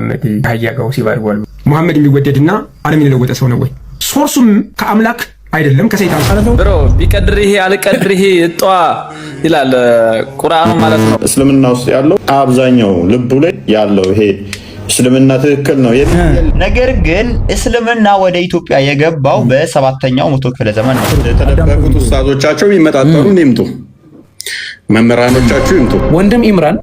መሐመድ ሀያጋው ሲባርጓል መሐመድ የሚወደድና ዓለም የለወጠ ሰው ነው ወይ? ሶርሱም ከአምላክ አይደለም ከሰይጣን ማለት ነው። ብሮ ቢቀድርህ አልቀድርህ እጧ ይላል ቁርአኑ ማለት ነው። እስልምና ውስጥ ያለው አብዛኛው ልቡ ላይ ያለው ይሄ እስልምና ትክክል ነው። ነገር ግን እስልምና ወደ ኢትዮጵያ የገባው በሰባተኛው መቶ ክፍለ ዘመን ነው። የተደበቁት ኡስታዞቻቸው ይመጣጠሩ ይምጡ፣ መምህራኖቻችሁ ይምጡ። ወንድም ኢምራን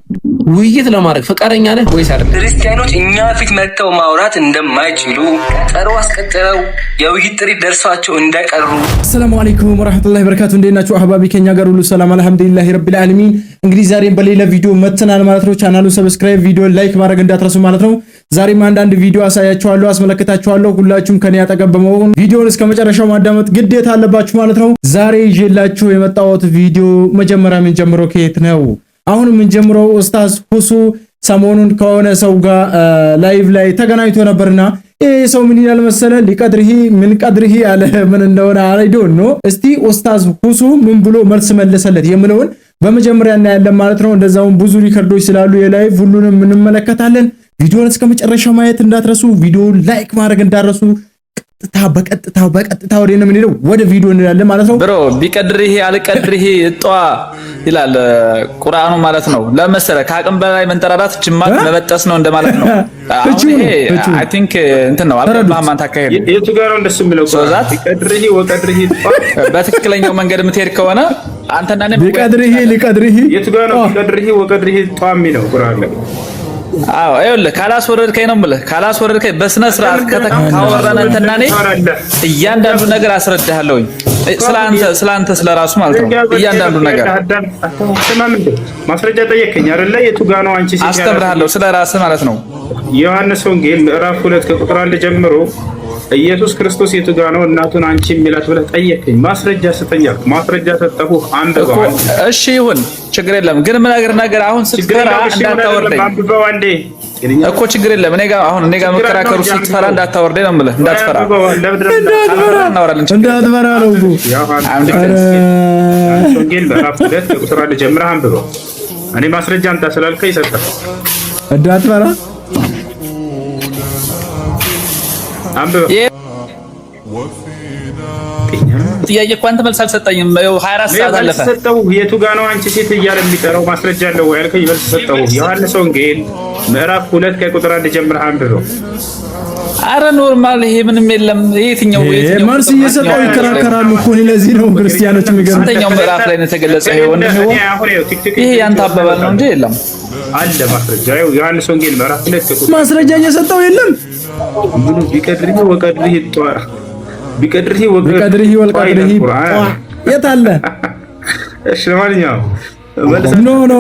ውይይት ለማድረግ ፈቃደኛ ነህ ወይስ አይደለም? ክርስቲያኖች እኛ ፊት መጥተው ማውራት እንደማይችሉ ቀጠሮ አስቀጥረው የውይይት ጥሪ ደርሷቸው እንዳይቀሩ። አሰላሙ አለይኩም ወራህመቱላሂ ወበረካቱ። እንዴት ናችሁ አህባቢ? ከኛ ጋር ሁሉ ሰላም አልሐምዱሊላሂ ረቢል ዓለሚን። እንግዲህ ዛሬም በሌላ ቪዲዮ መጥተናል ማለት ነው። ቻናሉን ሰብስክራይብ፣ ቪዲዮ ላይክ ማድረግ እንዳትረሱ ማለት ነው። ዛሬም አንዳንድ ቪዲዮ አሳያችኋለሁ፣ አስመለክታችኋለሁ። ሁላችሁም ከኔ አጠገብ በመሆን ቪዲዮውን እስከ መጨረሻው ማዳመጥ ግዴታ አለባችሁ ማለት ነው። ዛሬ ይዤላችሁ የመጣሁት ቪዲዮ መጀመሪያ ምን ጀምሮ ከየት ነው? አሁን ምን ጀምሮ ኡስታዝ ሁሱ ሰሞኑን ከሆነ ሰው ጋር ላይቭ ላይ ተገናኝቶ ነበርና ይሄ ሰው ምን ይላል መሰለ ሊቀድርሂ ምን ቀድርሂ አለ። ምን እንደሆነ አይ ዶንት ኖ። እስቲ ኡስታዝ ሁሱ ምን ብሎ መልስ መለሰለት የምለውን በመጀመሪያ እናያለን ማለት ነው። እንደዛውም ብዙ ሪከርዶች ስላሉ የላይቭ ሁሉንም እንመለከታለን። ቪዲዮውን እስከ መጨረሻው ማየት እንዳትረሱ፣ ቪዲዮውን ላይክ ማድረግ እንዳትረሱ። በቀጥታ ወደ ነው የምንሄደው፣ ወደ ቪዲዮ እንላለን ማለት ነው። ብሮ ቢቀድርህ አልቀድርህ እጧ ይላል ቁርአኑ ማለት ነው። ለመሰለ ከአቅም በላይ መንጠራራት ጅማት መበጠስ ነው እንደማለት ነው። አሁን ይሄ አይ ቲንክ እንትን ነው አልተባማን አንተ አካሄድ የቱ ጋር ነው እንደሱ የሚለው ቢቀድርህ ወቀድርህ እጧ በትክክለኛው መንገድ የምትሄድ ከሆነ አንተና እኔ ቢቀድርህ ሊቀድርህ የቱ ጋር ነው ቢቀድርህ ወቀድርህ እጧ የሚለው ቁርአን ላይ? አዎ ይኸውልህ ካላስወረድከኝ ነው የምልህ። ካላስወረድከኝ በስነ ስርዓት ካወራን አንተና እኔ እያንዳንዱ ነገር አስረዳሃለሁኝ። ስላንተ ስለራሱ ማለት ነው እያንዳንዱ ነገር ማስረጃ ጠየቀኝ አይደለ? የቱ ጋር ነው አንቺ ሲያራ አስተምርሃለሁ ስለራስህ ማለት ነው። ዮሐንስ ወንጌል ምዕራፍ 2 ከቁጥር 1 ጀምሮ ኢየሱስ ክርስቶስ የቱ ጋር ነው እናቱን አንቺ የሚላት ብለህ ጠየቀኝ። ማስረጃ ስጠኝ አልኩ። ማስረጃ ሰጠሁህ። አንብበው። እሺ ይሁን ችግር የለም። ግን ምን ነገር አሁን ስትፈራ እንዳታወርደኝ አንብበው አንዴ እኮ ችግር የለም። እኔ ጋር መከራከሩ ስትፈራ እንዳታወርደኝ ነው የምልህ። እንዳትፈራ እንዳትፈራ ነው እኮ ወንጌል ምዕራፍ 2 ከቁጥር 1 ጀምረህ አንብበው። እኔ ማስረጃ አንተ ስላልከኝ ሰጠህ። እንዳትፈራ አንብበው። ጥያቄ እኮ አንተ መልስ አልሰጠኝም። 24 ሰዓት አለፈ። ሰጠሁ። የቱ ጋር ነው አንቺ ሴት እያለ የሚጠራው? ማስረጃ አለው ወይ አልከኝ። መልስ ሰጠሁ። ዮሐንስ ወንጌል ምዕራፍ 2 ከቁጥር 1 ጀምረህ አንብበው። አረ ኖርማል፣ ይሄ ምንም የለም። የትኛው መልስ እየሰጠው ይከራከራሉ እኮ። ለዚህ ነው ክርስቲያኖች የሚገርም አንተኛው ምዕራፍ ላይ ነው የተገለጸው። ይሄ ወንድም ይሄ ያንተ አባባል ነው እንጂ የለም አለ ማስረጃ። ዮሐንስ ወንጌል ምዕራፍ 2 ከቁጥር ማስረጃ እየሰጠው የለም። ምኑ ቢቀድርህ ወቀድርህ እጧ ቢቀድርህ ወቀድርህ ወልቀድርህ የት አለ? እሺ ለማንኛውም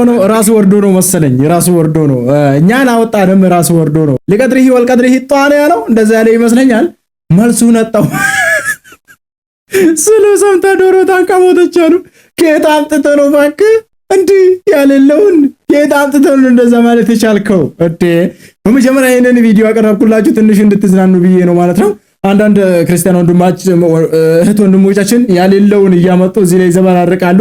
ኖ ራሱ ወርዶ ነው መሰለኝ። ራሱ ወርዶ ነው እኛን አወጣንም። ራሱ ወርዶ ነው ሊቀድርህ ወልቀድርህ እጧ ነው ያለው። እንደዛ ያለ ይመስለኛል። መልሱ ነጣው ስለ ሰምታ ዶሮ ታንቃ ሞተች አሉ። ከየት አምጥተህ ነው እባክህ እንዲህ ያለለውን ከየት አምጥተህ ነው እንደዛ ማለት የቻልከው? በመጀመሪያ ይሄንን ቪዲዮ ያቀረብኩላችሁ ትንሽ እንድትዝናኑ ብዬ ነው ማለት ነው። አንዳንድ ክርስቲያን እህት ወንድሞቻችን ያሌለውን እያመጡ እዚህ ላይ ዘበራርቃሉ።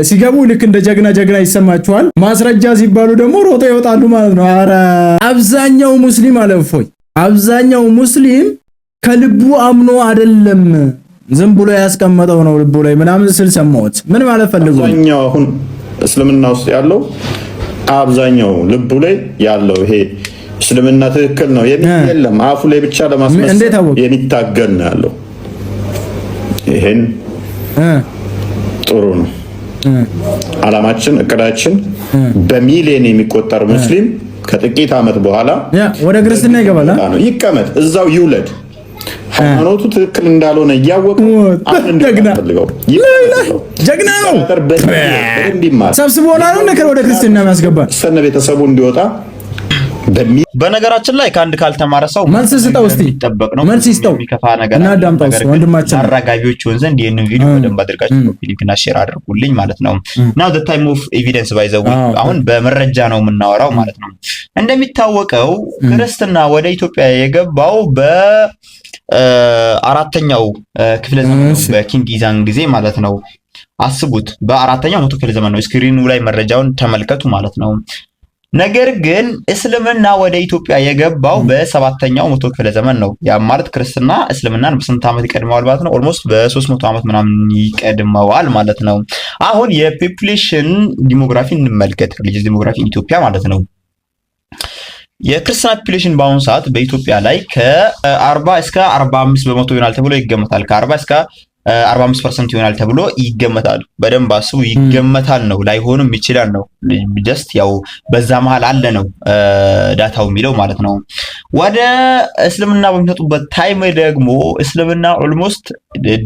ሲገቡ ልክ እንደ ጀግና ይሰማቸዋል። ማስረጃ ሲባሉ ደግሞ ሮጦ ይወጣሉ ማለት ነው። ኧረ አብዛኛው ሙስሊም አለፎይ አብዛኛው ሙስሊም ከልቡ አምኖ አይደለም ዝም ብሎ ያስቀመጠው ነው ልቡ ላይ ምናምን ስል ሰማሁት። ምን ማለት ፈልጉ? አብዛኛው አሁን እስልምና ውስጥ ያለው አብዛኛው ልቡ ላይ ያለው ይሄ እስልምና ትክክል ነው የለም አፉ ላይ ብቻ ለማስመሰል የሚታገል ነው ያለው። ይሄን ጥሩ ነው። አላማችን እቅዳችን በሚሊዮን የሚቆጠር ሙስሊም ከጥቂት ዓመት በኋላ ወደ ክርስትና ይገባል። ይቀመጥ እዛው ይውለድ። ሃይማኖቱ ትክክል እንዳልሆነ እያወቀ ጀግና ነው። ሰብስቦና ነው ነገር ወደ ክርስትና የሚያስገባ ሰነ ቤተሰቡ እንዲወጣ በነገራችን ላይ ከአንድ ካልተማረ ሰው መልስ ስጠው እስቲ የሚጠበቅ ነው። መልስ ስጠው የሚከፋ ነገር እና ዳምጣው ወንድማችን አራጋቢዎች ይሆን ዘንድ ይሄንን ቪዲዮ በደንብ አድርጋችሁ ሊንክና ሼር አድርጉልኝ ማለት ነው። ናው ዘ ታይም ኦፍ ኤቪደንስ ባይ ዘ ዌይ አሁን በመረጃ ነው የምናወራው ማለት ነው። እንደሚታወቀው ክርስትና ወደ ኢትዮጵያ የገባው በአራተኛው ክፍለ ዘመን ነው፣ በኪንግ ኢዛን ጊዜ ማለት ነው። አስቡት፣ በአራተኛው መቶ ክፍለ ዘመን ነው። ስክሪኑ ላይ መረጃውን ተመልከቱ ማለት ነው። ነገር ግን እስልምና ወደ ኢትዮጵያ የገባው በ7ኛው መቶ ክፍለ ዘመን ነው። ያ ማለት ክርስትና እስልምናን በስንት ዓመት ይቀድመዋል ማለት ነው? ኦልሞስት በ300 ዓመት ምናምን ይቀድመዋል ማለት ነው። አሁን የፖፑሌሽን ዲሞግራፊ እንመልከት፣ ሪሊጂየስ ዲሞግራፊ ኢትዮጵያ ማለት ነው። የክርስትና ፖፑሌሽን በአሁኑ ሰዓት በኢትዮጵያ ላይ ከ40 እስከ 45 በመቶ ይሆናል ተብሎ ይገመታል። ከ40 እስከ 45% ይሆናል ተብሎ ይገመታል። በደንብ አስቡ፣ ይገመታል ነው፣ ላይሆንም ይችላል ነው። ጀስት ያው በዛ መሃል አለ ነው ዳታው የሚለው ማለት ነው። ወደ እስልምና በሚመጡበት ታይም ደግሞ እስልምና ኦልሞስት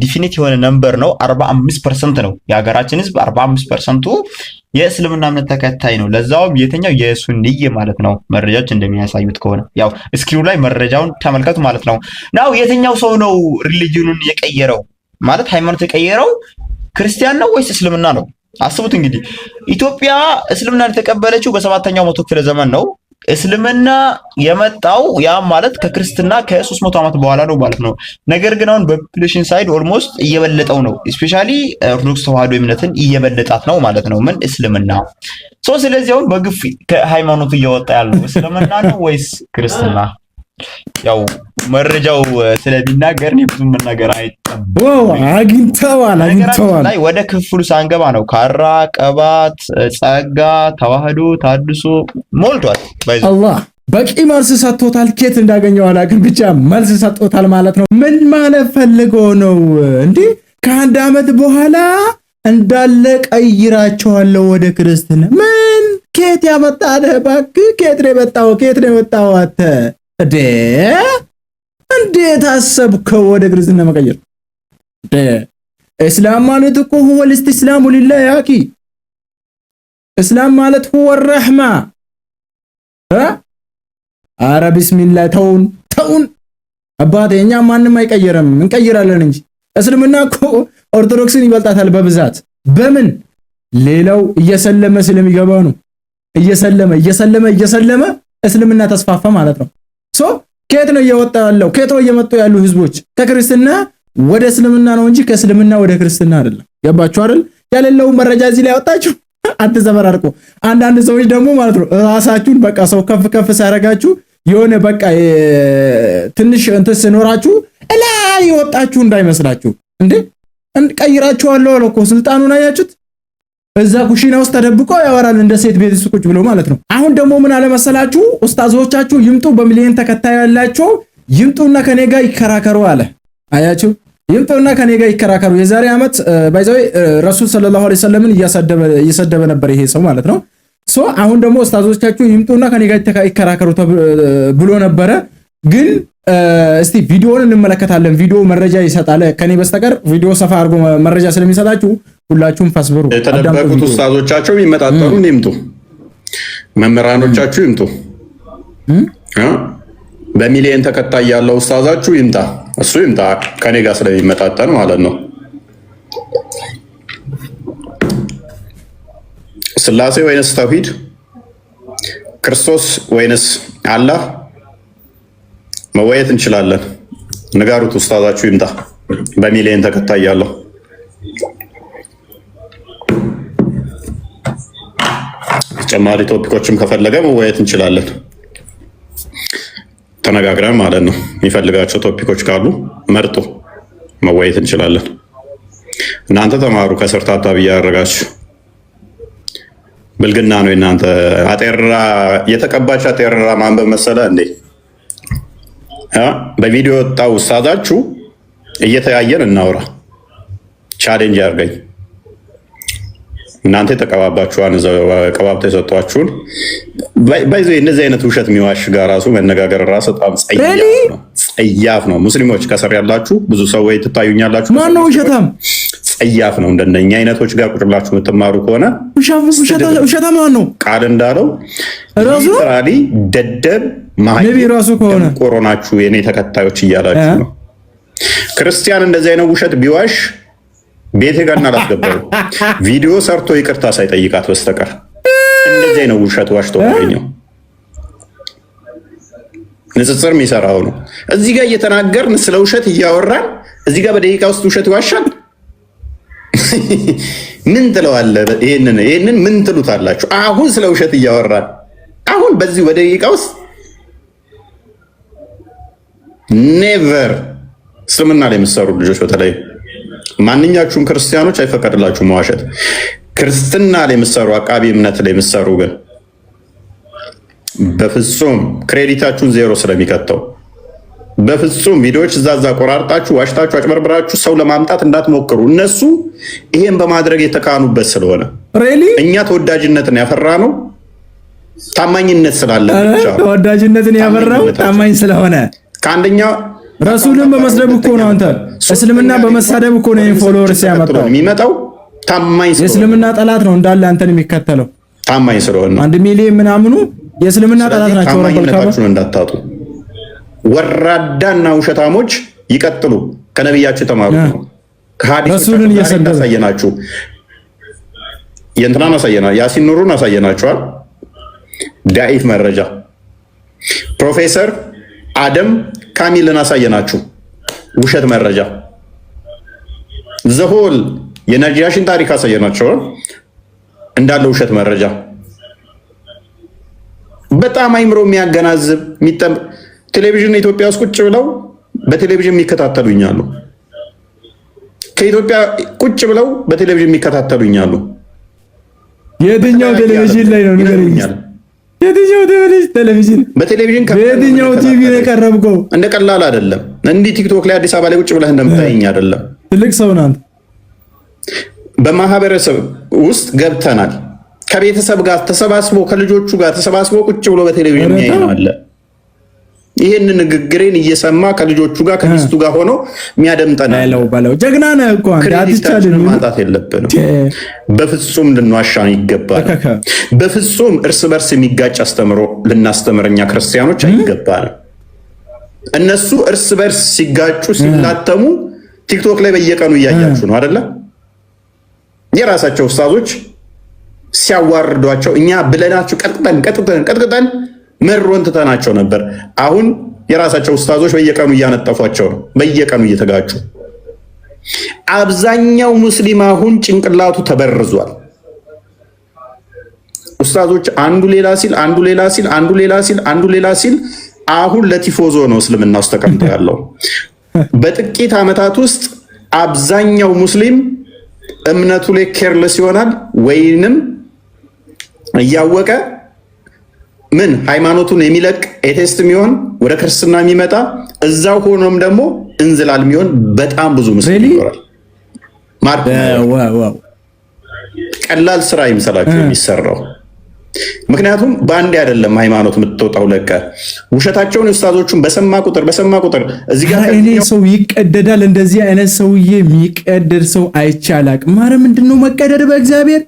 ዲፊኒት የሆነ ነምበር ነው፣ 45% ነው። የሀገራችን ህዝብ 45%ቱ የእስልምና እምነት ተከታይ ነው። ለዛውም የተኛው የሱንይ ማለት ነው። መረጃዎች እንደሚያሳዩት ከሆነ ያው ስክሪኑ ላይ መረጃውን ተመልከቱ ማለት ነው። ናው የትኛው ሰው ነው ሪሊጂኑን የቀየረው ማለት ሃይማኖት የቀየረው ክርስቲያን ነው ወይስ እስልምና ነው? አስቡት እንግዲህ ኢትዮጵያ እስልምናን የተቀበለችው በ7ኛው መቶ ክፍለ ዘመን ነው። እስልምና የመጣው ያ ማለት ከክርስትና ከ300 ዓመት በኋላ ነው ማለት ነው። ነገር ግን አሁን በፖፑሌሽን ሳይድ ኦልሞስት እየበለጠው ነው። ስፔሻሊ ኦርቶዶክስ ተዋህዶ እምነትን እየበለጣት ነው ማለት ነው። ምን እስልምና ስለዚህ አሁን በግፍ ከሃይማኖቱ እየወጣ ያለው እስልምና ነው ወይስ ክርስትና? ያው መረጃው ስለሚናገር ነው ብዙ መናገር አይጠበቅም። አግኝተዋል ላይ ወደ ክፍሉ ሳንገባ ነው ካራ ቀባት ጸጋ ተዋህዶ ታድሶ ሞልቷል። አላህ በቂ መልስ ሰጥቶታል። ኬት እንዳገኘው አላውቅም፣ ብቻ መልስ ሰጥቶታል ማለት ነው። ምን ማለት ፈልጎ ነው እንዴ? ከአንድ ዓመት በኋላ እንዳለ ቀይራቸዋለሁ ወደ ክርስትና። ምን ኬት ያመጣለ? እባክህ ኬት ነው የመጣው? ኬት ነው የመጣው? አተ እንዴት አሰብከው ወደ ክርስትና መቀየር? እስላም ማለት እኮ هو الاستسلام لله ያኪ እስላም ማለት هو الرحمة አረ ቢስሚላህ ተውን አባቴ፣ እኛ ማንም አይቀየርም እንቀይራለን እንጂ። እስልምና እኮ ኦርቶዶክስን ይበልጣታል በብዛት። በምን? ሌላው እየሰለመ ስለሚገባ ነው። እየሰለመ እስልምና ተስፋፋ ማለት ነው። ከየት ነው እየወጣ ያለው? ከየት ነው እየመጡ ያሉ ህዝቦች? ከክርስትና ወደ እስልምና ነው እንጂ ከእስልምና ወደ ክርስትና አይደለም። ገባችሁ አይደል? ያለለው መረጃ እዚህ ላይ ያወጣችሁ አትዘበራርቁ። አንዳንድ ሰዎች ደግሞ ማለት ነው ራሳችሁን በቃ ሰው ከፍ ሳያረጋችሁ የሆነ በቃ ትንሽ እንትን ሲኖራችሁ እላይ የወጣችሁ እንዳይመስላችሁ። እንዴ ቀይራችኋለሁ አለ እኮ ስልጣኑን አያችሁት? እዛ ኩሽና ውስጥ ተደብቆ ያወራል እንደ ሴት ቤት ውስጥ ቁጭ ብሎ ማለት ነው። አሁን ደግሞ ምን አለ መሰላችሁ? ኡስታዞቻችሁ ይምጡ፣ በሚሊዮን ተከታይ ያላችሁ ይምጡና ከኔ ጋር ይከራከሩ አለ። አያችሁ? ይምጡና ከኔ ጋር ይከራከሩ። የዛሬ ዓመት ባይዘው ረሱል ሰለላሁ ዐለይሂ ወሰለምን እየሰደበ ነበር ይሄ ሰው ማለት ነው። አሁን ደግሞ ኡስታዞቻችሁ ይምጡና ከኔ ጋር ይከራከሩ ብሎ ነበረ። ግን እስቲ ቪዲዮውን እንመለከታለን። ቪዲዮ መረጃ ይሰጣል ከኔ በስተቀር ቪዲዮ ሰፋ አድርጎ መረጃ ስለሚሰጣችሁ ሁላችሁም ፈስብሩ። የተደበቁት ኡስታዞቻችሁ ይመጣጠሩ፣ ይምጡ። መምህራኖቻችሁ ይምጡ። በሚሊዮን ተከታይ ያለው ኡስታዛችሁ ይምጣ፣ እሱ ይምጣ ከኔ ጋር ስለሚመጣጠን ማለት ነው። ስላሴ ወይንስ ተውሂድ? ክርስቶስ ወይንስ አላህ? መወየት እንችላለን። ንጋሩት፣ ኡስታዛችሁ ይምጣ በሚሊዮን ተከታይ ያለው። ተጨማሪ ቶፒኮችም ከፈለገ መወየት እንችላለን፣ ተነጋግረን ማለት ነው። የሚፈልጋቸው ቶፒኮች ካሉ መርጦ መወየት እንችላለን። እናንተ ተማሩ፣ ከስር ታብታብ እያደረጋችሁ ብልግና ነው እናንተ። አጤራ የተቀባች አጤራ ማንበብ መሰለ እንዴ? በቪዲዮ ወጣው ኡስታዛችሁ እየተያየን እናውራ። ቻሌንጅ ያርገኝ። እናንተ የተቀባባችኋን ቀባብተ የሰጧችሁን ባይዘ እንደዚህ አይነት ውሸት የሚዋሽ ጋር ራሱ መነጋገር ራሱ በጣም ጸያፍ ነው። ሙስሊሞች ከስር ያላችሁ ብዙ ሰዎች ትታዩኛላችሁ። ማን ነው ውሸታም? ጸያፍ ነው። እንደነኛ አይነቶች ጋር ቁጭ ብላችሁ የምትማሩ ከሆነ ውሸታም ማን ነው? ቃል እንዳለው ራሱ ደደብ ነቢ ራሱ ከሆነ ቆሮናችሁ የኔ ተከታዮች እያላችሁ ነው። ክርስቲያን እንደዚህ አይነት ውሸት ቢዋሽ ቤቴ ጋር እናላስገባው ቪዲዮ ሰርቶ ይቅርታ ሳይጠይቃት በስተቀር እንደዚህ አይነት ውሸት ዋሽቶ ያገኘው ንጽጽር የሚሰራው ነው። እዚህ ጋር እየተናገርን ስለ ውሸት እያወራን እዚህ ጋር በደቂቃ ውስጥ ውሸት ይዋሻል። ምን ትለዋለህ? ይሄንን ምን ትሉታላችሁ? አሁን ስለ ውሸት እያወራን አሁን በዚህ ወደ ደቂቃ ውስጥ ኔቨር እስልምና ላይ የምትሰሩ ልጆች በተለይ ማንኛችሁም ክርስቲያኖች አይፈቀድላችሁም መዋሸት። ክርስትና ላይ የምትሰሩ አቃቢ እምነት ላይ የምትሰሩ ግን በፍጹም ክሬዲታችሁን ዜሮ ስለሚከተው በፍጹም ቪዲዮዎች እዛዛ ቆራርጣችሁ ዋሽታችሁ አጭበርብራችሁ ሰው ለማምጣት እንዳትሞክሩ። እነሱ ይሄን በማድረግ የተካኑበት ስለሆነ እኛ ተወዳጅነትን ያፈራ ነው ታማኝነት ስላለ ብቻ። ተወዳጅነትን ያፈራው ታማኝ ስለሆነ ከአንደኛ ረሱልን በመስደብ እኮ ነው። አንተ እስልምና በመሳደብ እኮ ነው ፎሎወርስ ያመጣው የሚመጣው። ታማኝ ስለሆነ የእስልምና ጠላት ነው እንዳለ አንተን የሚከተለው ታማኝ ስለሆነ 1 ሚሊዮን ምናምኑ የእስልምና ጠላት ናቸው። ታማኝነታችሁን እንዳታጡ። ወራዳና ውሸታሞች ይቀጥሉ። ከነብያችሁ ተማሩ። ረሱልን እያሳየናችሁ የእንትናን አሳየና ያሲን ኑሩን አሳየናችኋል። ዳኢፍ መረጃ ፕሮፌሰር አደም ካሚልን አሳየናችሁ። ውሸት መረጃ ዘሆል የነጃሽን ታሪክ አሳየናችሁ እንዳለ ውሸት መረጃ። በጣም አይምሮ የሚያገናዝብ ቴሌቪዥን ኢትዮጵያ ውስጥ ቁጭ ብለው በቴሌቪዥን የሚከታተሉኛሉ። ከኢትዮጵያ ቁጭ ብለው በቴሌቪዥን የሚከታተሉኛሉ። የትኛው ቴሌቪዥን ላይ ነው ንገረኛል? የትኛው ቴሌቪዥን? በቴሌቪዥን በየትኛው ቲቪ ነው የቀረብከው? እንደ ቀላል አይደለም። እንዲህ ቲክቶክ ላይ አዲስ አበባ ላይ ቁጭ ብለህ እንደምታየኝ አይደለም። ትልቅ ሰው ናት። በማህበረሰብ ውስጥ ገብተናል። ከቤተሰብ ጋር ተሰባስቦ ከልጆቹ ጋር ተሰባስቦ ቁጭ ብሎ በቴሌቪዥን የሚያይ ነው አለ። ይሄን ንግግሬን እየሰማ ከልጆቹ ጋር ከሚስቱ ጋር ሆኖ የሚያደምጠን ባለው ጀግና ነህ እኮ አንተ። አትቻልም ማጣት የለብንም። በፍጹም ልንዋሻን ይገባል። በፍጹም እርስ በርስ የሚጋጭ አስተምሮ ልናስተምረኛ ክርስቲያኖች አይገባንም። እነሱ እርስ በርስ ሲጋጩ ሲላተሙ ቲክቶክ ላይ በየቀኑ እያያችሁ ነው አይደለ? የራሳቸው ኡስታዞች ሲያዋርዷቸው እኛ ብለናቸው ቀጥቅጠን መሮን ትተናቸው ነበር። አሁን የራሳቸው ኡስታዞች በየቀኑ እያነጠፏቸው ነው፣ በየቀኑ እየተጋጩ። አብዛኛው ሙስሊም አሁን ጭንቅላቱ ተበርዟል። ኡስታዞች አንዱ ሌላ ሲል አሁን ለቲፎዞ ነው እስልምና ውስጥ ተቀምጦ ያለው። በጥቂት ዓመታት ውስጥ አብዛኛው ሙስሊም እምነቱ ላይ ኬርለስ ይሆናል፣ ወይንም እያወቀ ምን ሃይማኖቱን የሚለቅ ኤቴስት የሚሆን ወደ ክርስትና የሚመጣ እዛው ሆኖም ደግሞ እንዝላል የሚሆን በጣም ብዙ ሙስሊም ይኖራል። ቀላል ስራ ይምሰላችሁ የሚሰራው። ምክንያቱም በአንድ አይደለም ሃይማኖት የምትወጣው። ለቀ ውሸታቸውን ኡስታዞቹን በሰማ ቁጥር እዚህ ጋር እኔ ሰው ይቀደዳል። እንደዚህ አይነት ሰውዬ የሚቀደድ ሰው አይቻላቅ። ማረ ምንድነው መቀደድ? በእግዚአብሔር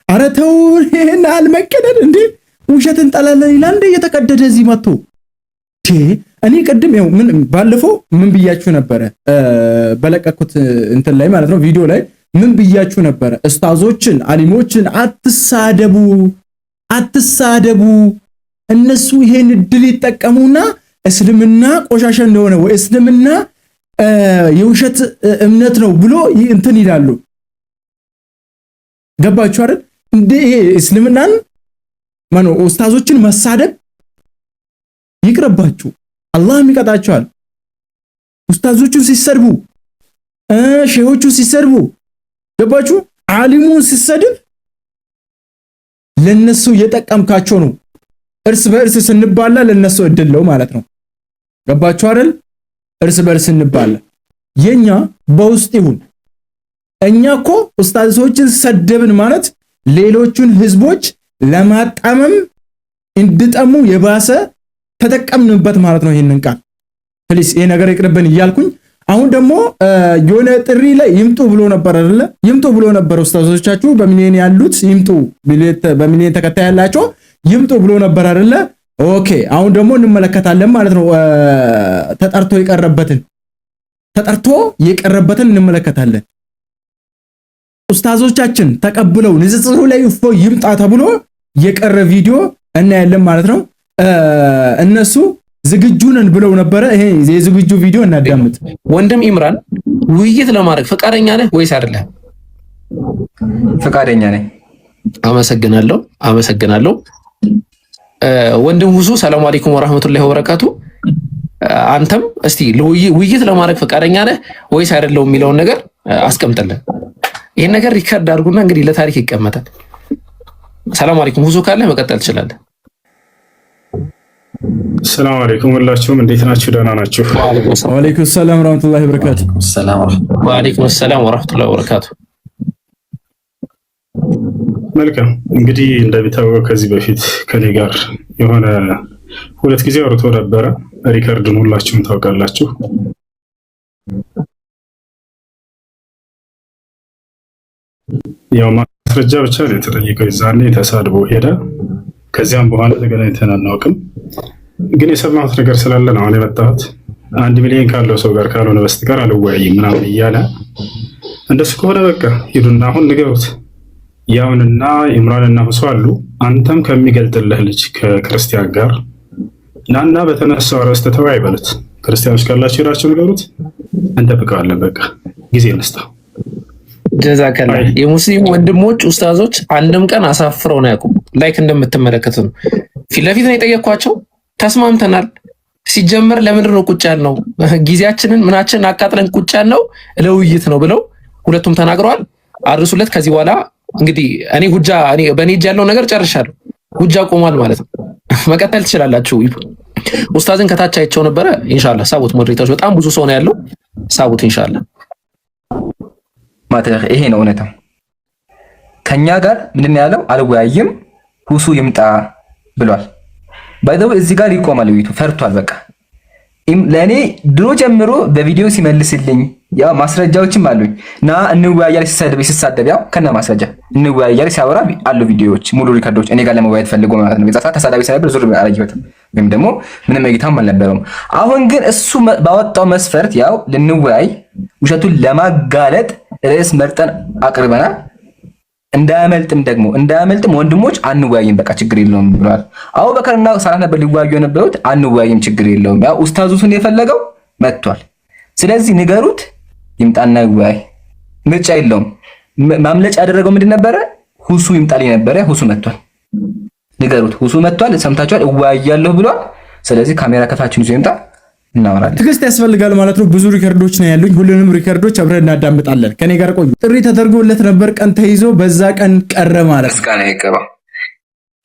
ኧረ ተው፣ ይሄን አልመቀደድ እንዴ! ውሸት እንጠላለን ይላል እንደ እየተቀደደ እዚህ መጥቶ። እኔ ቅድም ይኸው ምን ባለፈው ምን ብያችሁ ነበረ? በለቀኩት እንትን ላይ ማለት ነው ቪዲዮ ላይ ምን ብያችሁ ነበረ? ኡስታዞችን አሊሞችን አትሳደቡ። እነሱ ይሄን እድል ይጠቀሙና እስልምና ቆሻሻ እንደሆነ ወይ እስልምና የውሸት እምነት ነው ብሎ እንትን ይላሉ። ገባችሁ አይደል? እንዴ ይሄ እስልምናን ማነው ኡስታዞችን መሳደብ ይቅርባችሁ፣ አላህም ይቀጣቸዋል። ኡስታዞቹን ሲሰድቡ ሼሆቹ ሲሰድቡ ገባችሁ? ዓሊሙን ሲሰድብ ለነሱ እየጠቀምካቸው ነው። እርስ በእርስ ስንባላ ለነሱ እድለው ማለት ነው። ገባችሁ አይደል? እርስ በእርስ ስንባላ የኛ በውስጥ ይሁን። እኛ እኮ ኡስታዞችን ሰደብን ማለት ሌሎቹን ህዝቦች ለማጣመም እንድጠሙ የባሰ ተጠቀምንበት ማለት ነው። ይሄንን ቃል ፕሊስ ይሄ ነገር ይቅርብን እያልኩኝ አሁን ደግሞ የሆነ ጥሪ ላይ ይምጡ ብሎ ነበር አይደለ? ይምጡ ብሎ ነበር። ኡስታዞቻችሁ በሚሊዮን ያሉት ይምጡ፣ በሚሊዮን ተከታይ ያላቸው ይምጡ ብሎ ነበር አይደለ? ኦኬ አሁን ደግሞ እንመለከታለን ማለት ነው። ተጠርቶ የቀረበትን እንመለከታለን። ኡስታዞቻችን ተቀብለው ንጽጽሩ ላይ እፎ ይምጣ ተብሎ የቀረ ቪዲዮ እናያለን ማለት ነው። እነሱ ዝግጁ ነን ብለው ነበረ። ይሄ የዝግጁ ቪዲዮ እናዳምጥ። ወንድም ኢምራን ውይይት ለማድረግ ፈቃደኛ ነህ ወይስ አይደለም? ፈቃደኛ ነኝ። አመሰግናለሁ። ወንድም ሁሱ ሰላም አለይኩም ወራህመቱላሂ ወበረካቱ። አንተም እስቲ ውይይት ለማድረግ ፈቃደኛ ነህ ወይስ አይደለም የሚለውን ነገር አስቀምጥልን። ይሄን ነገር ሪከርድ አድርጉና እንግዲህ ለታሪክ ይቀመጣል። ሰላም አለይኩም ሁሱ ካለ መቀጠል ትችላለህ። ሰላም አለይኩም ሁላችሁም እንዴት ናችሁ? ደህና ናችሁ? ወአለይኩም ሰላም ወራህመቱላሂ ወበረካቱ። ወአለይኩም ሰላም ወራህመቱላሂ ወበረካቱ። መልካም እንግዲህ እንደሚታወቀው ከዚህ በፊት ከኔ ጋር የሆነ 2 ጊዜ አውርቶ ነበረ። ሪከርድን ሁላችሁም ታውቃላችሁ። ያው ማስረጃ ብቻ ነው የተጠየቀው። ዛኔ ተሳድቦ ሄደ። ከዚያም በኋላ ተገናኝተን አናውቅም። ግን የሰማሁት ነገር ስላለ ነው አሁን የመጣሁት። 1 ሚሊዮን ካለው ሰው ጋር ካልሆነ በስተቀር አልወያይም ምናምን እያለ እንደሱ ከሆነ በቃ ሂዱና አሁን ንገሩት። ያውንና ኢምራንና ሁሱ አሉ። አንተም ከሚገልጥልህ ልጅ ከክርስቲያን ጋር ናና በተነሳው አርዕስት ተወያይ በሉት። ክርስቲያኖች ካላችሁ ሄዳችሁ ንገሩት። እንጠብቀዋለን። በቃ ጊዜ እንስጠው። ጀዛከላ። የሙስሊም ወንድሞች ኡስታዞች አንድም ቀን አሳፍረው ነው ያውቁም። ላይክ እንደምትመለከቱ ነው። ፊት ለፊት ነው የጠየኳቸው። ተስማምተናል። ሲጀመር ለምንድን ነው ቁጭ ያልነው? ጊዜያችንን ምናችንን አቃጥለን ቁጭ ያልነው ለውይይት ነው ብለው ሁለቱም ተናግረዋል። አድርሱለት። ከዚህ በኋላ እንግዲህ እኔ በእኔ እጅ ያለው ነገር ጨርሻለሁ። ሁጃ ቆሟል ማለት ነው። መቀጠል ትችላላችሁ። ኡስታዝን ከታች አይቼው ነበረ። ኢንሻአላህ ሳቡት። ሞዴሬተሮች በጣም ብዙ ሰው ነው ያለው። ሳቡት ኢንሻአላህ። ማለት ይሄ ነው እውነታው። ከኛ ጋር ምንድን ያለው አልወያይም ሁሱ ይምጣ ብሏል። ባይዘው እዚህ ጋር ይቆማል። ውይይቱ ፈርቷል። በቃ ለኔ ድሮ ጀምሮ በቪዲዮ ሲመልስልኝ ያው ማስረጃዎችም አሉኝ እና እንወያያለን ሲሳደብ ያው ከነ ማስረጃ እንወያያለን ሲያወራ አሉ ቪዲዮዎች ሙሉ ሪከርዶች እኔ ጋር ለመወያየት ፈልጎ ማለት ነው። በዛታ ተሳዳቢ ሳይበር ዙር አላየሁትም ወይም ደግሞ ምንም እይታም አልነበረውም። አሁን ግን እሱ ባወጣው መስፈርት ያው ልንወያይ ውሸቱን ለማጋለጥ ርዕስ መርጠን አቅርበናል። እንዳያመልጥም ወንድሞች አንወያይም በቃ ችግር የለውም ብሏል። አቡበከርና ሰላህ ነበር ሊወያዩ የነበሩት። አንወያይም ችግር የለውም ያው ኡስታዙን የፈለገው መጥቷል። ስለዚህ ንገሩት ይምጣና ይወያይ። ምርጫ የለውም። ማምለጫ ያደረገው ምንድን ነበረ? ሁሱ ይምጣልኝ ነበረ። ሁሱ መጥቷል። ንገሩት ሁሱ መጥቷል። ሰምታችኋል። እወያያለሁ ብሏል። ስለዚህ ካሜራ ከፋችን ይዞ ይምጣ። እናወራለን። ትዕግስት ያስፈልጋል ማለት ነው። ብዙ ሪከርዶች ነው ያሉኝ። ሁሉንም ሪከርዶች አብረን እናዳምጣለን። ከኔ ጋር ቆዩ። ጥሪ ተደርጎለት ነበር። ቀን ተይዞ በዛ ቀን ቀረ ማለት ነው። ምስጋና ይገባው።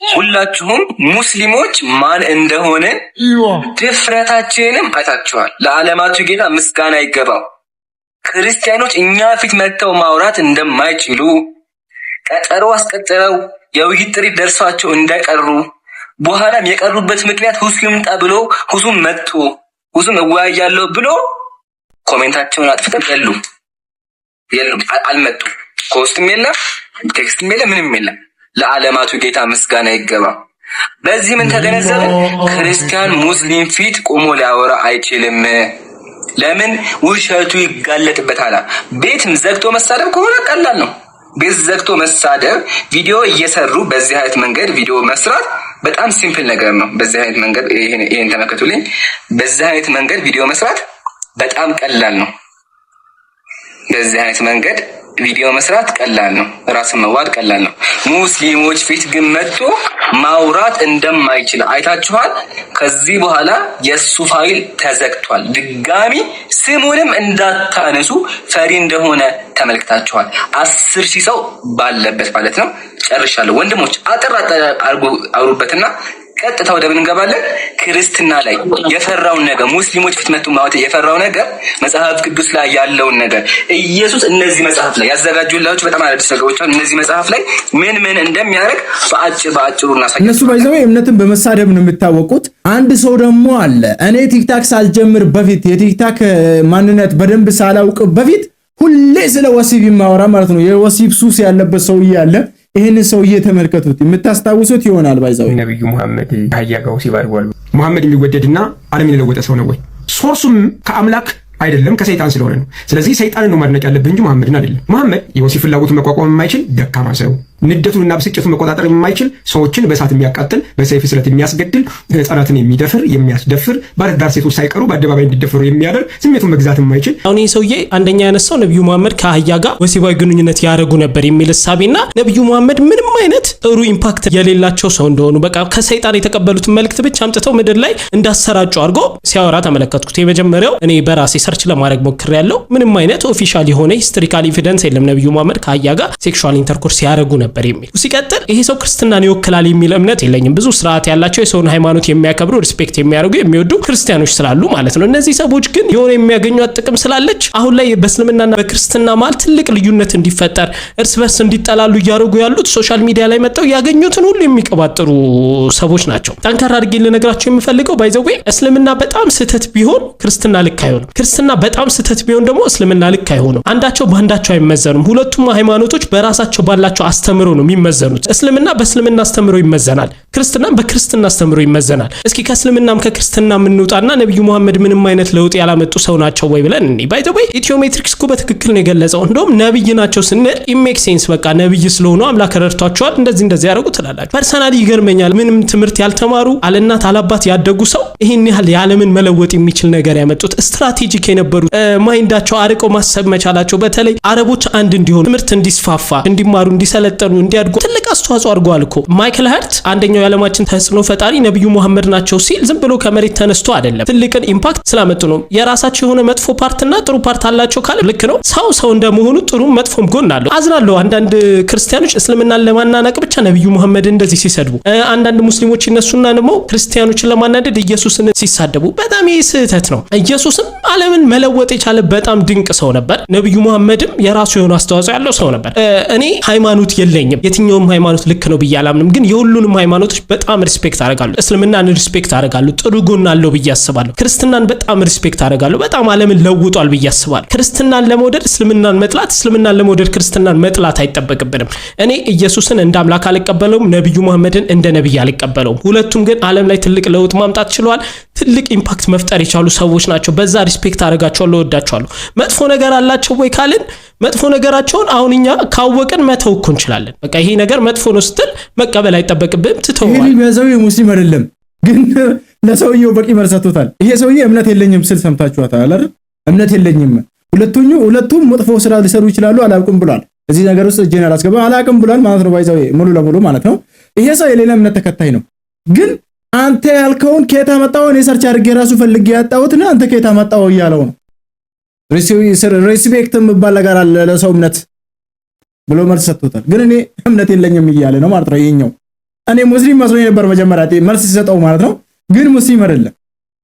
ሁላችሁም ሙስሊሞች ማን እንደሆነ ድፍረታችንንም አይታችኋል። ለዓለማቱ ጌታ ምስጋና ይገባው። ክርስቲያኖች እኛ ፊት መጥተው ማውራት እንደማይችሉ ቀጠሮ አስቀጥረው የውይይት ጥሪ ደርሷቸው እንደቀሩ በኋላም የቀሩበት ምክንያት ሁሱ ይምጣ ብሎ ሁሱም መጥቶ ሁሱም እወያያለሁ ብሎ ኮሜንታቸውን አጥፍተው የሉም አልመጡም። ኮስትም የለም ቴክስትም የለም ምንም የለም። ለዓለማቱ ጌታ ምስጋና ይገባ። በዚህ ምን ተገነዘብን? ክርስቲያን ሙስሊም ፊት ቆሞ ሊያወራ አይችልም። ለምን? ውሸቱ ይጋለጥበታል። ቤትም ዘግቶ መሳደብ ከሆነ ቀላል ነው። ቤት ዘግቶ መሳደብ፣ ቪዲዮ እየሰሩ በዚህ አይነት መንገድ ቪዲዮ መስራት በጣም ሲምፕል ነገር ነው። በዚህ አይነት መንገድ ይሄን ተመልከቱልኝ። በዚህ አይነት መንገድ ቪዲዮ መስራት በጣም ቀላል ነው። በዚህ አይነት መንገድ ቪዲዮ መስራት ቀላል ነው። ራስን መዋድ ቀላል ነው። ሙስሊሞች ፊት ግን መጥቶ ማውራት እንደማይችል አይታችኋል። ከዚህ በኋላ የሱ ፋይል ተዘግቷል። ድጋሚ ስሙንም እንዳታነሱ ፈሪ እንደሆነ ተመልክታችኋል። 10,000 ሰው ባለበት ማለት ነው። ጨርሻለሁ። ወንድሞች አጥር አውሩበትና ቀጥታ ወደ ምን እንገባለን? ክርስትና ላይ የፈራውን ነገር ሙስሊሞች ፊት መጥቶ ማውጣት የፈራው ነገር መጽሐፍ ቅዱስ ላይ ያለውን ነገር ኢየሱስ እነዚህ መጽሐፍ ላይ ያዘጋጁላችሁ በጣም አዲስ ነገሮች አሉ። እነዚህ መጽሐፍ ላይ ምን እንደሚያደርግ በአጭሩ እናሳያለን። እነሱ ባይዘው እምነትን በመሳደብ ነው የሚታወቁት። አንድ ሰው ደግሞ አለ እኔ ቲክታክ ሳልጀምር በፊት የቲክታክ ማንነት በደንብ ሳላውቅ በፊት ሁሌ ስለ ወሲብ ይማወራ ማለት ነው። የወሲብ ሱስ ያለበት ሰውዬ አለ። ይሄን ሰውዬ ተመልከቱት፣ የምታስታውሱት ይሆናል። ባይዛው ነብዩ መሐመድ ሀያጋው ሲባርዋል መሐመድ የሚወደድና ዓለም የለወጠ ሰው ነው ወይ? ሶርሱም ከአምላክ አይደለም ከሰይጣን ስለሆነ ነው። ስለዚህ ሰይጣንን ነው ማድነቅ ያለብን እንጂ መሐመድን አይደለም። መሐመድ የወሲብ ፍላጎቱን መቋቋም የማይችል ደካማ ሰው ንደቱንና ብስጭቱን መቆጣጠር የማይችል ሰዎችን በእሳት የሚያቃጥል በሰይፍ ስለት የሚያስገድል ህፃናትን የሚደፍር የሚያስደፍር ባለትዳር ሴቶች ሳይቀሩ በአደባባይ እንዲደፈሩ የሚያደርግ ስሜቱን መግዛት የማይችል አሁን ይህ ሰውዬ አንደኛ ያነሳው ነብዩ መሐመድ ከአህያ ጋር ወሲባዊ ግንኙነት ያደረጉ ነበር የሚል እሳቤና ነብዩ መሐመድ ምንም አይነት ጥሩ ኢምፓክት የሌላቸው ሰው እንደሆኑ በቃ ከሰይጣን የተቀበሉትን መልእክት ብቻ አምጥተው ምድር ላይ እንዳሰራጩ አድርጎ ሲያወራ ተመለከትኩት። የመጀመሪያው እኔ በራሴ ሰርች ለማድረግ ሞክሬያለሁ። ምንም አይነት ኦፊሻል የሆነ ሂስቶሪካል ኤቪደንስ የለም ነብዩ መሐመድ ከአህያ ጋር ሴክሹዋል ኢንተርኮርስ ያደረጉ ነበር የሚል። ሲቀጥል ይሄ ሰው ክርስትናን ይወክላል የሚል እምነት የለኝም። ብዙ ስርዓት ያላቸው የሰውን ሃይማኖት የሚያከብሩ ሪስፔክት የሚያደርጉ የሚወዱ ክርስቲያኖች ስላሉ ማለት ነው። እነዚህ ሰዎች ግን የሆነ የሚያገኙት ጥቅም ስላለች አሁን ላይ በእስልምናና በክርስትና መሀል ትልቅ ልዩነት እንዲፈጠር እርስ በርስ እንዲጠላሉ እያደረጉ ያሉት ሶሻል ሚዲያ ላይ መጥተው ያገኙትን ሁሉ የሚቀባጥሩ ሰዎች ናቸው። ጠንካራ አድርጌ ልነግራቸው የምፈልገው ባይዘዌ እስልምና በጣም ስህተት ቢሆን ክርስትና ልክ አይሆንም። ክርስትና በጣም ስህተት ቢሆን ደግሞ እስልምና ልክ አይሆንም። አንዳቸው በአንዳቸው አይመዘኑም። ሁለቱም ሃይማኖቶች በራሳቸው ባላቸው አስተምሮ ነው የሚመዘኑት። እስልምና በእስልምና አስተምሮ ይመዘናል፣ ክርስትናም በክርስትና አስተምሮ ይመዘናል። እስኪ ከእስልምናም ከክርስትናም እንውጣና ነብዩ መሐመድ ምንም አይነት ለውጥ ያላመጡ ሰው ናቸው ወይ ብለን እንዴ ባይዘዌ ኢትዮሜትሪክስ እኮ በትክክል ነው የገለጸው። እንደውም ነብይ ናቸው ስንል ኢሜክ ሴንስ በቃ ነብይ ስለሆኑ አምላክ ረድቷቸዋል እንደዚህ ያደርጉ ትላላችሁ። ፐርሰናሊ ይገርመኛል። ምንም ትምህርት ያልተማሩ አለናት አላባት ያደጉ ሰው ይሄን ያህል የዓለምን መለወጥ የሚችል ነገር ያመጡት ስትራቴጂክ የነበሩ ማይንዳቸው አርቀው ማሰብ መቻላቸው በተለይ አረቦች አንድ እንዲሆኑ ትምህርት እንዲስፋፋ እንዲማሩ እንዲሰለጠኑ እንዲያድጉ ትልቅ አስተዋጽኦ አድርገዋል እኮ። ማይክል ሃርት አንደኛው የዓለማችን ተጽዕኖ ፈጣሪ ነብዩ መሐመድ ናቸው ሲል ዝም ብሎ ከመሬት ተነስቶ አይደለም፣ ትልቅን ኢምፓክት ስላመጡ ነው። የራሳቸው የሆነ መጥፎ ፓርትና ጥሩ ፓርት አላቸው ካለ ልክ ነው። ሰው እንደመሆኑ ጥሩ መጥፎም ጎን አለው። አዝናለሁ አንዳንድ ክርስቲያኖች እስልምናን ለማናናቅ ብቻ ነብዩ መሐመድ እንደዚህ ሲሰድቡ፣ አንዳንድ ሙስሊሞች እነሱና ደግሞ ክርስቲያኖችን ለማናደድ ኢየሱስን ሲሳደቡ በጣም ይህ ስህተት ነው። ኢየሱስም ዓለምን መለወጥ የቻለ በጣም ድንቅ ሰው ነበር። ነብዩ መሐመድም የራሱ የሆነ አስተዋጽኦ ያለው ሰው ነበር። እኔ ሃይማኖት የለኝም፣ የትኛውም ሃይማኖት ልክ ነው ብዬ አላምንም። ግን የሁሉንም ሃይማኖቶች በጣም ሪስፔክት አደርጋለሁ። እስልምናን ሪስፔክት አደርጋለሁ፣ ጥሩ ጎን አለው ብዬ አስባለሁ። ክርስትናን በጣም ሪስፔክት አደርጋለሁ፣ በጣም ዓለምን ለውጧል ብዬ አስባለሁ። ክርስትናን ለመውደድ እስልምናን መጥላት፣ እስልምናን ለመውደድ ክርስትናን መጥላት አይጠበቅብንም። እኔ ኢየሱስን እንደ አምላክ አልቀበለውም፣ ነብዩ መሐመድን እንደ ነብይ አልቀበለውም። ሁለቱም ግን ዓለም ላይ ትልቅ ለውጥ ማምጣት ችለዋል። ትልቅ ኢምፓክት መፍጠር የቻሉ ሰዎች ናቸው። በዛ ሪስፔክት አደርጋቸዋለሁ፣ እወዳቸዋለሁ። መጥፎ ነገር አላቸው ወይ ካልን መጥፎ ነገራቸውን አሁን እኛ ካወቅን መተው እኮ እንችላለን። በቃ ይሄ ነገር መጥፎ ነው ስትል መቀበል አይጠበቅብህም፣ ትተዋል። ይሄ በሰውዬው ሙስሊም አይደለም ግን ለሰውዬው በቂ መልስ ሰጥቶታል። ይሄ ሰውዬ እምነት የለኝም ስል ሰምታችኋታል አይደል? እምነት የለኝም ሁለቱም መጥፎ ስራ ሊሰሩ ይችላሉ አላውቅም ብሏል። እዚህ ነገር ውስጥ እጄን አላስገባም አላውቅም ብሏል ማለት ነው። ባይዛው ሙሉ ለሙሉ ማለት ነው። ይሄ ሰው የሌላ እምነት ተከታይ ነው። ግን አንተ ያልከውን ከየት አመጣው? እኔ ሰርች አድርጌ ራሱ ፈልጌ ያጣሁትና አንተ ከየት አመጣው እያለው ነው። ሪስፔክት የሚባል ነገር አለ ለሰው እምነት ብሎ መልስ ሰጥቶታል። ግን እኔ እምነት የለኝም እያለ ነው ማለት ነው። ይሄኛው እኔ ሙስሊም መስሎኝ ነበር መጀመሪያ መልስ ሲሰጠው ማለት ነው። ግን ሙስሊም አይደለም።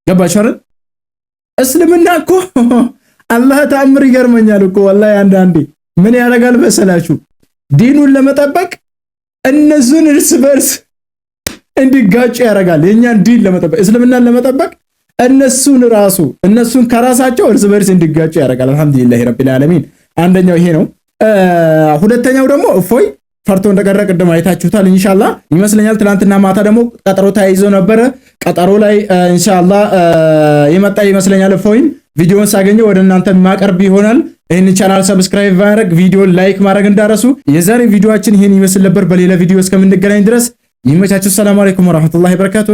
ገባችሁ አይደል? እስልምና እኮ አላህ ተአምር ይገርመኛል እኮ ወላሂ። አንዳንዴ ምን ያደርጋል መሰላችሁ? ዲኑን ለመጠበቅ እነሱን እርስ በርስ እንዲጋጩ ያደርጋል። የኛን ዲን ለመጠበቅ እስልምናን ለመጠበቅ እነሱን ከራሳቸው እርስ በርስ እንዲጋጩ ያደርጋል። አልহামዱሊላህ ረቢል ዓለሚን። አንደኛው ይሄ ነው። ሁለተኛው ደግሞ እፎይ ፈርቶ እንደቀረ ቅድም አይታችሁታል። ኢንሻአላህ ይመስለኛል ትናንትና ማታ ደግሞ ቀጠሮ ተያይዞ ነበረ። ቀጠሮ ላይ ኢንሻአላህ የመጣ ይመስለኛል። እፎይም ቪዲዮውን ሳገኘው ወደ እናንተ ማቀርብ ይሆናል። ይህን ቻናል ሰብስክራይብ ማድረግ፣ ቪዲዮን ላይክ ማድረግ እንዳረሱ። የዛሬ ቪዲዮአችን ይሄን ይመስል ነበር። በሌላ ቪዲዮ እስከምንገናኝ ድረስ ይመቻችሁ። ሰላም አለይኩም ወራህመቱላሂ ወበረካቱ።